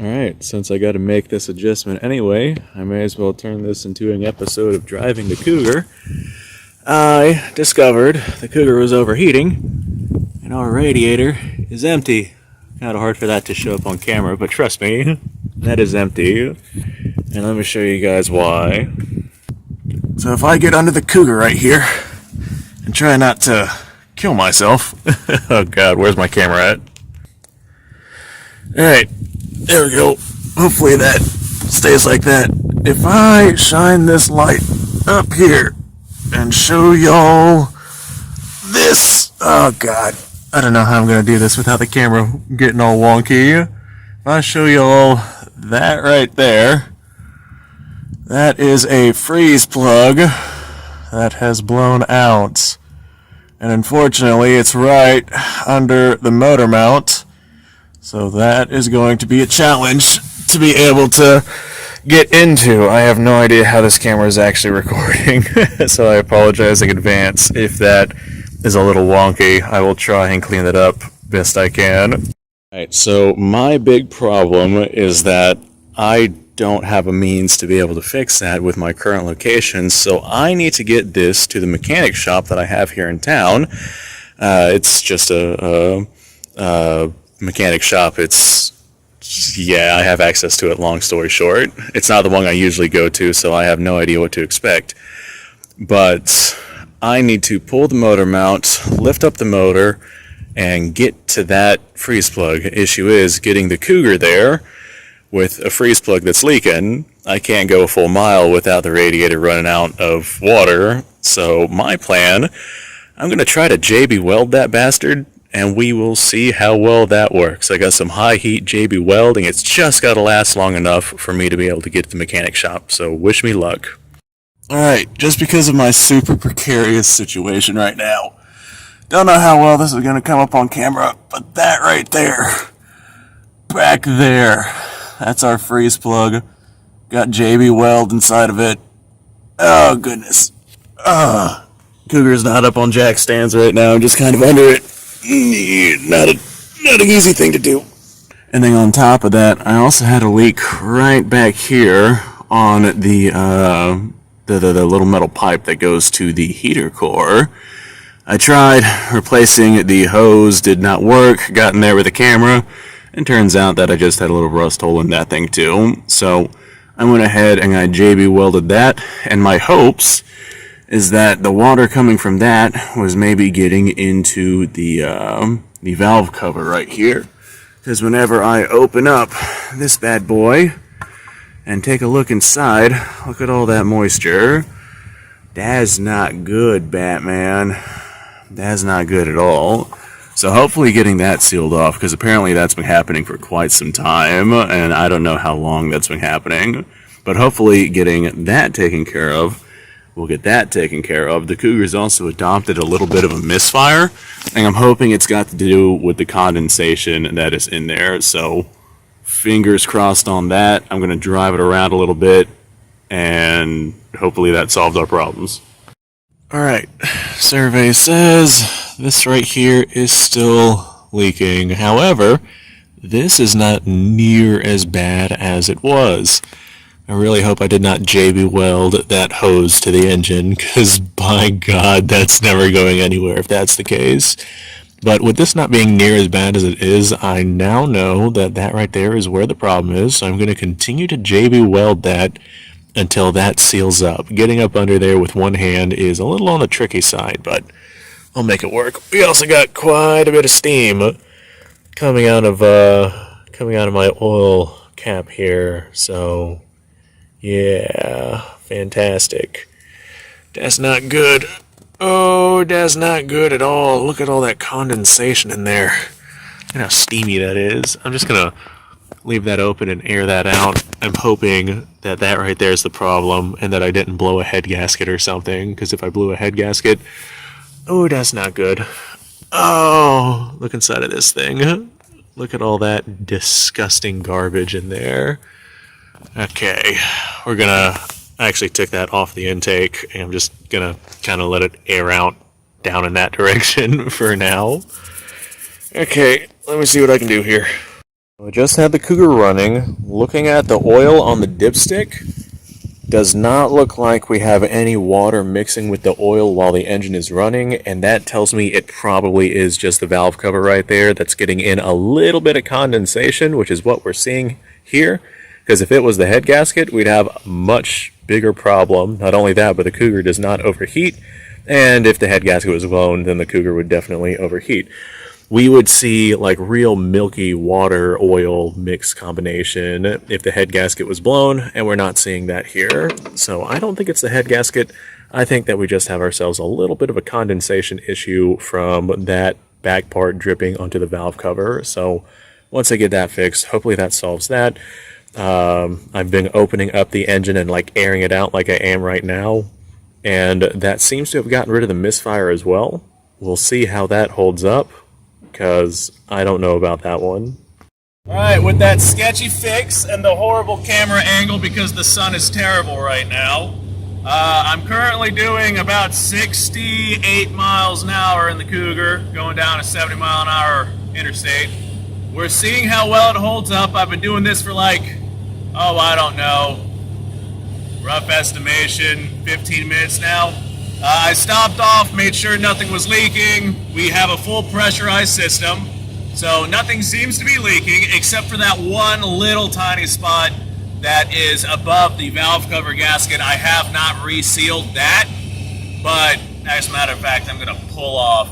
Alright, since I gotta make this adjustment anyway, I may as well turn this into an episode of driving the Cougar. I discovered the Cougar was overheating, and our radiator is empty. Kinda hard for that to show up on camera, but trust me, that is empty. And let me show you guys why. So if I get under the Cougar right here, and try not to kill myself. Oh god, where's my camera at? Alright, there we go. Hopefully that stays like that. If I shine this light up here and show y'all this, oh god, I don't know how I'm gonna do this without the camera getting all wonky. If I show y'all that right there, that is a freeze plug that has blown out. And unfortunately, it's right under the motor mount. So that is going to be a challenge to be able to get into. I have no idea how this camera is actually recording, so I apologize in advance if that is a little wonky. I will try and clean it up best I can. Alright, so my big problem is that I don't have a means to be able to fix that with my current location, so I need to get this to the mechanic shop that I have here in town. It's just a mechanic shop. Yeah, I have access to it, long story short. It's not the one I usually go to, so I have no idea what to expect. But I need to pull the motor mount, lift up the motor, and get to that freeze plug. Issue is getting the Cougar there with a freeze plug that's leaking. I can't go a full mile without the radiator running out of water. So my plan, I'm going to try to JB weld that bastard, and we will see how well that works. I got some high heat JB welding. It's just got to last long enough for me to be able to get to the mechanic shop. So wish me luck. Alright, just because of my super precarious situation right now, don't know how well this is going to come up on camera, but that right there, back there, that's our freeze plug. Got JB weld inside of it. Oh, goodness. Cougar's not up on jack stands right now. I'm just kind of under it. Not an easy thing to do. And then on top of that, I also had a leak right back here on the little metal pipe that goes to the heater core. I tried replacing the hose, did not work, got in there with a camera, and turns out that I just had a little rust hole in that thing too. So I went ahead and I JB welded that, and my hopes is that the water coming from that was maybe getting into the valve cover right here. Because whenever I open up this bad boy and take a look inside, look at all that moisture. That's not good, Batman. That's not good at all. So hopefully getting that sealed off, because apparently that's been happening for quite some time, and I don't know how long that's been happening. But hopefully getting that taken care of, we'll get that taken care of. The Cougar's also adopted a little bit of a misfire, and I'm hoping it's got to do with the condensation that is in there. So fingers crossed on that. I'm going to drive it around a little bit, and hopefully that solves our problems. Alright, survey says this right here is still leaking. However, this is not near as bad as it was. I really hope I did not JB weld that hose to the engine, because by God, that's never going anywhere if that's the case. But with this not being near as bad as it is, I now know that that right there is where the problem is. So I'm going to continue to JB weld that until that seals up. Getting up under there with one hand is a little on the tricky side, but I'll make it work. We also got quite a bit of steam coming out of my oil cap here, so yeah, fantastic. That's not good. Oh, that's not good at all. Look at all that condensation in there. Look at how steamy that is. I'm just gonna leave that open and air that out. I'm hoping that that right there is the problem, and that I didn't blow a head gasket or something, because if I blew a head gasket, oh, that's not good. Oh, look inside of this thing. Look at all that disgusting garbage in there. Okay, we're gonna actually take that off the intake, and I'm just gonna kind of let it air out down in that direction for now. Okay, let me see what I can do here. I just had the Cougar running. Looking at the oil on the dipstick, does not look like we have any water mixing with the oil while the engine is running, and that tells me it probably is just the valve cover right there that's getting in a little bit of condensation, which is what we're seeing here. Because if it was the head gasket, we'd have a much bigger problem. Not only that, but the Cougar does not overheat, and if the head gasket was blown, then the Cougar would definitely overheat. We would see like real milky water oil mix combination if the head gasket was blown, and we're not seeing that here. So I don't think it's the head gasket. I think that we just have ourselves a little bit of a condensation issue from that back part dripping onto the valve cover. So once I get that fixed, hopefully that solves that. I've been opening up the engine and like airing it out like I am right now, and that seems to have gotten rid of the misfire as well. We'll see how that holds up, because I don't know about that one. Alright, with that sketchy fix and the horrible camera angle because the sun is terrible right now, I'm currently doing about 68 miles an hour in the Cougar, going down a 70 mile an hour interstate. We're seeing how well it holds up. I've been doing this for like, I don't know, rough estimation, 15 minutes now. I stopped off, made sure nothing was leaking. We have a full pressurized system, so nothing seems to be leaking except for that one little tiny spot that is above the valve cover gasket. I have not resealed that, but as a matter of fact, I'm going to pull off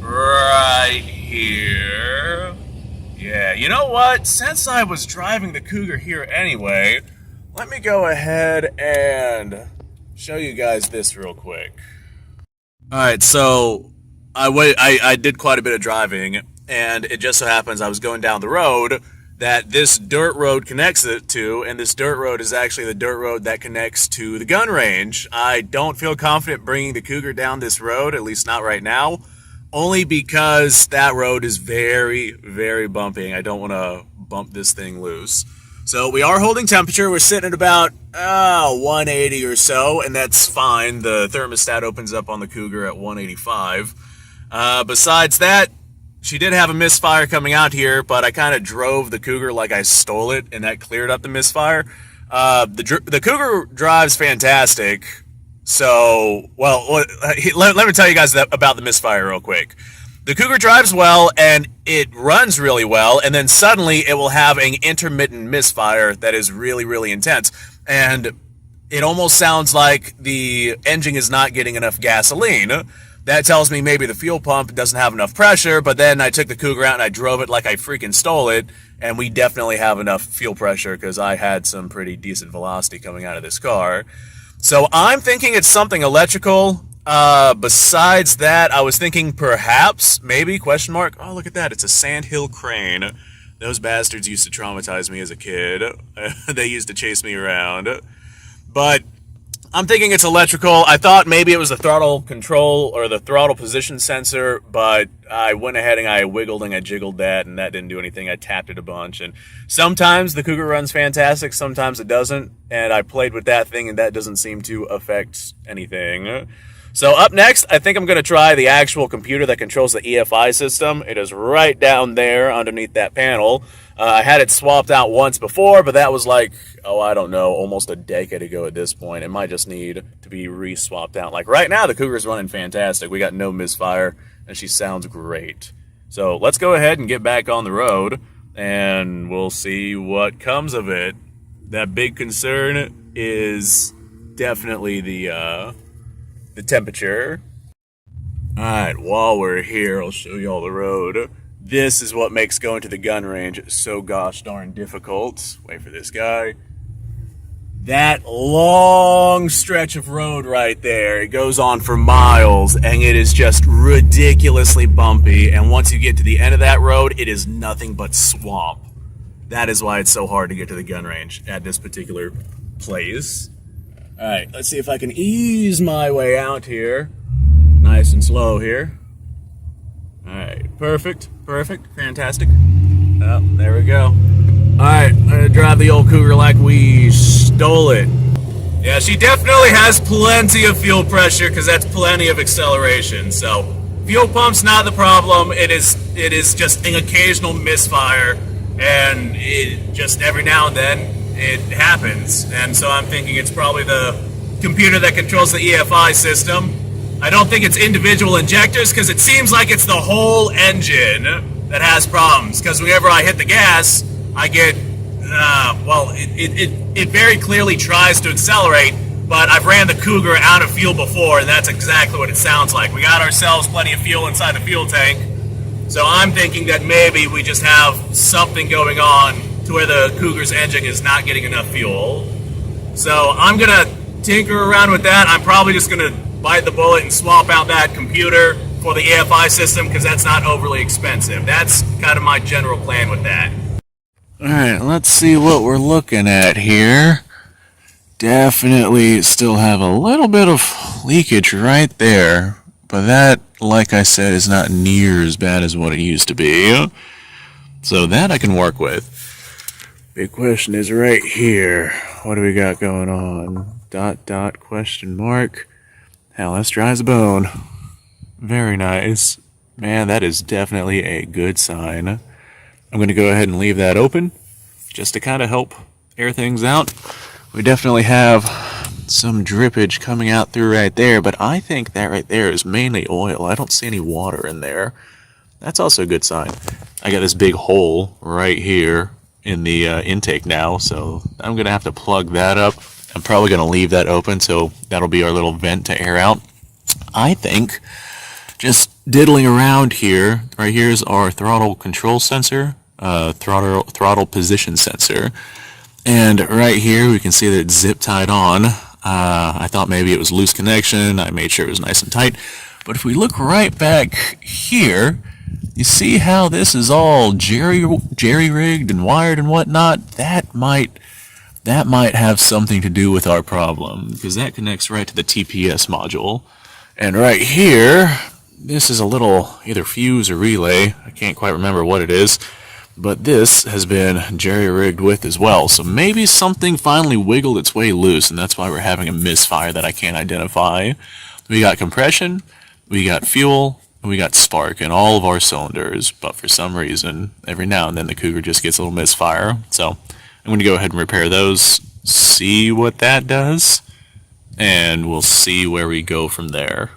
right here. Yeah, you know what? Since I was driving the Cougar here anyway, let me go ahead and show you guys this real quick. Alright, so I did quite a bit of driving, and it just so happens I was going down the road that this dirt road connects it to, and this dirt road is actually the dirt road that connects to the gun range. I don't feel confident bringing the Cougar down this road, at least not right now, only because that road is very, very bumpy. I don't want to bump this thing loose. So we are holding temperature. We're sitting at about 180 or so, and that's fine. The thermostat opens up on the Cougar at 185. Besides that, she did have a misfire coming out here, but I kind of drove the Cougar like I stole it, and that cleared up the misfire. The Cougar drives fantastic. So, well, let me tell you guys about the misfire real quick. The Cougar drives well, and it runs really well, and then suddenly it will have an intermittent misfire that is really, really intense. And it almost sounds like the engine is not getting enough gasoline. That tells me maybe the fuel pump doesn't have enough pressure, but then I took the Cougar out and I drove it like I freaking stole it, and we definitely have enough fuel pressure because I had some pretty decent velocity coming out of this car. So I'm thinking it's something electrical. Besides that, I was thinking perhaps, maybe, question mark, oh, look at that, it's a sandhill crane. Those bastards used to traumatize me as a kid. They used to chase me around. But I'm thinking it's electrical. I thought maybe it was the throttle control or the throttle position sensor, but I went ahead and I wiggled and I jiggled that, and that didn't do anything. I tapped it a bunch, and sometimes the Cougar runs fantastic, sometimes it doesn't, and I played with that thing, and that doesn't seem to affect anything. So up next, I think I'm going to try the actual computer that controls the EFI system. It is right down there underneath that panel. I had it swapped out once before, but that was like, I don't know, almost a decade ago at this point. It might just need to be re-swapped out. Like right now, the Cougar's running fantastic. We got no misfire, and she sounds great. So let's go ahead and get back on the road, and we'll see what comes of it. That big concern is definitely the temperature. Alright, while we're here, I'll show you all the road. This is what makes going to the gun range so gosh darn difficult. Wait for this guy. That long stretch of road right there, it goes on for miles, and it is just ridiculously bumpy, and once you get to the end of that road, it is nothing but swamp. That is why it's so hard to get to the gun range at this particular place. Alright, let's see if I can ease my way out here. Nice and slow here. Alright, perfect, fantastic. Oh, there we go. Alright, I'm gonna drive the old Cougar like we stole it. Yeah, she definitely has plenty of fuel pressure because that's plenty of acceleration. So, fuel pump's not the problem. It is just an occasional misfire and it just every now and then it happens. And so I'm thinking it's probably the computer that controls the EFI system. I don't think it's individual injectors, because it seems like it's the whole engine that has problems. Because whenever I hit the gas, I get, it very clearly tries to accelerate, but I've ran the Cougar out of fuel before, and that's exactly what it sounds like. We got ourselves plenty of fuel inside the fuel tank, so I'm thinking that maybe we just have something going on to where the Cougar's engine is not getting enough fuel. So I'm going to tinker around with that. I'm probably just going to bite the bullet and swap out that computer for the EFI system, because that's not overly expensive. That's kind of my general plan with that. Alright, let's see what we're looking at here. Definitely still have a little bit of leakage right there, but that, like I said, is not near as bad as what it used to be. So that I can work with. Big question is right here. What do we got going on? ... question mark. Hell, that's dry as a bone. Very nice. Man, that is definitely a good sign. I'm going to go ahead and leave that open, just to kind of help air things out. We definitely have some drippage coming out through right there, but I think that right there is mainly oil. I don't see any water in there. That's also a good sign. I got this big hole right here in the intake now, so I'm going to have to plug that up. I'm probably going to leave that open, so that'll be our little vent to air out. I think just diddling around here, right here is our throttle control sensor, throttle position sensor. And right here we can see that it's zip tied on. I thought maybe it was loose connection. I made sure it was nice and tight. But if we look right back here, you see how this is all jerry-rigged and wired and whatnot? That might have something to do with our problem, because that connects right to the TPS module. And right here, this is a little either fuse or relay. I can't quite remember what it is, but this has been jerry-rigged with as well. So maybe something finally wiggled its way loose, and that's why we're having a misfire that I can't identify. We got compression, we got fuel, and we got spark in all of our cylinders, but for some reason, every now and then the Cougar just gets a little misfire. So I'm going to go ahead and repair those, see what that does, and we'll see where we go from there.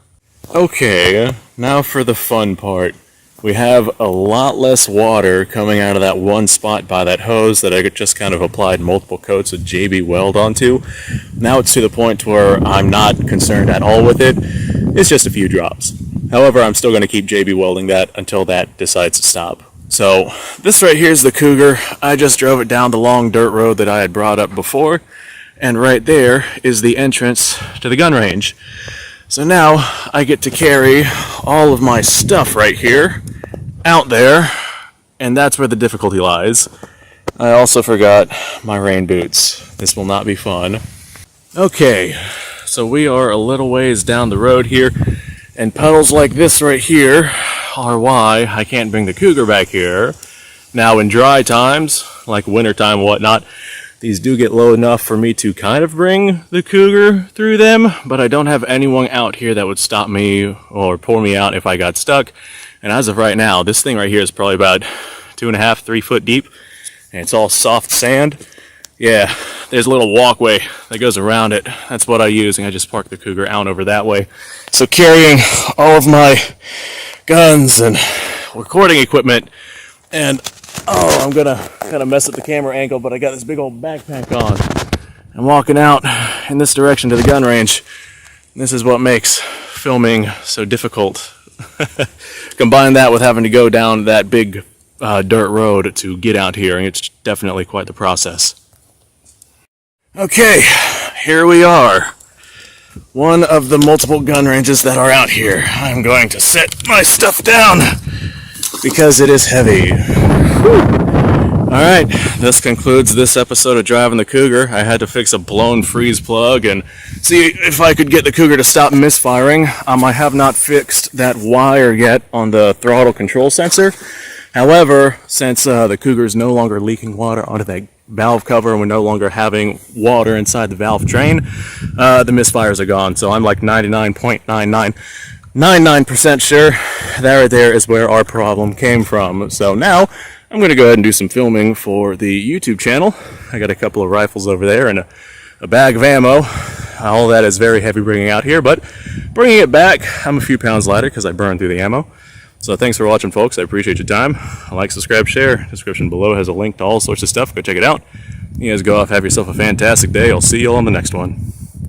Okay, now for the fun part. We have a lot less water coming out of that one spot by that hose that I just kind of applied multiple coats of JB Weld onto. Now it's to the point where I'm not concerned at all with it. It's just a few drops. However, I'm still going to keep JB welding that until that decides to stop. So this right here is the Cougar. I just drove it down the long dirt road that I had brought up before, and right there is the entrance to the gun range. So now I get to carry all of my stuff right here out there, and that's where the difficulty lies. I also forgot my rain boots. This will not be fun. Okay, so we are a little ways down the road here, and puddles like this right here are why I can't bring the Cougar back here. Now in dry times, like wintertime and whatnot, these do get low enough for me to kind of bring the Cougar through them, but I don't have anyone out here that would stop me or pour me out if I got stuck. And as of right now, this thing right here is probably about 2.5, 3 foot deep, and it's all soft sand. Yeah, there's a little walkway that goes around it. That's what I use, and I just park the Cougar out over that way. So carrying all of my guns and recording equipment, and I'm gonna kind of mess up the camera angle, but I got this big old backpack on. I'm walking out in this direction to the gun range. This is what makes filming so difficult. Combine that with having to go down that big dirt road to get out here, and it's definitely quite the process. Okay, here we are. One of the multiple gun ranges that are out here. I'm going to set my stuff down because it is heavy. Alright, this concludes this episode of Driving the Cougar. I had to fix a blown freeze plug and see if I could get the Cougar to stop misfiring. I have not fixed that wire yet on the throttle control sensor. However, since the Cougar is no longer leaking water onto that valve cover and we're no longer having water inside the valve drain, the misfires are gone. So I'm like 99.9999% sure that right there is where our problem came from. So now I'm going to go ahead and do some filming for the YouTube channel. I got a couple of rifles over there and a bag of ammo. All that is very heavy bringing out here, but bringing it back, I'm a few pounds lighter because I burned through the ammo. So thanks for watching, folks. I appreciate your time. Like, subscribe, share. Description below has a link to all sorts of stuff. Go check it out. You guys go off, have yourself a fantastic day. I'll see you all on the next one.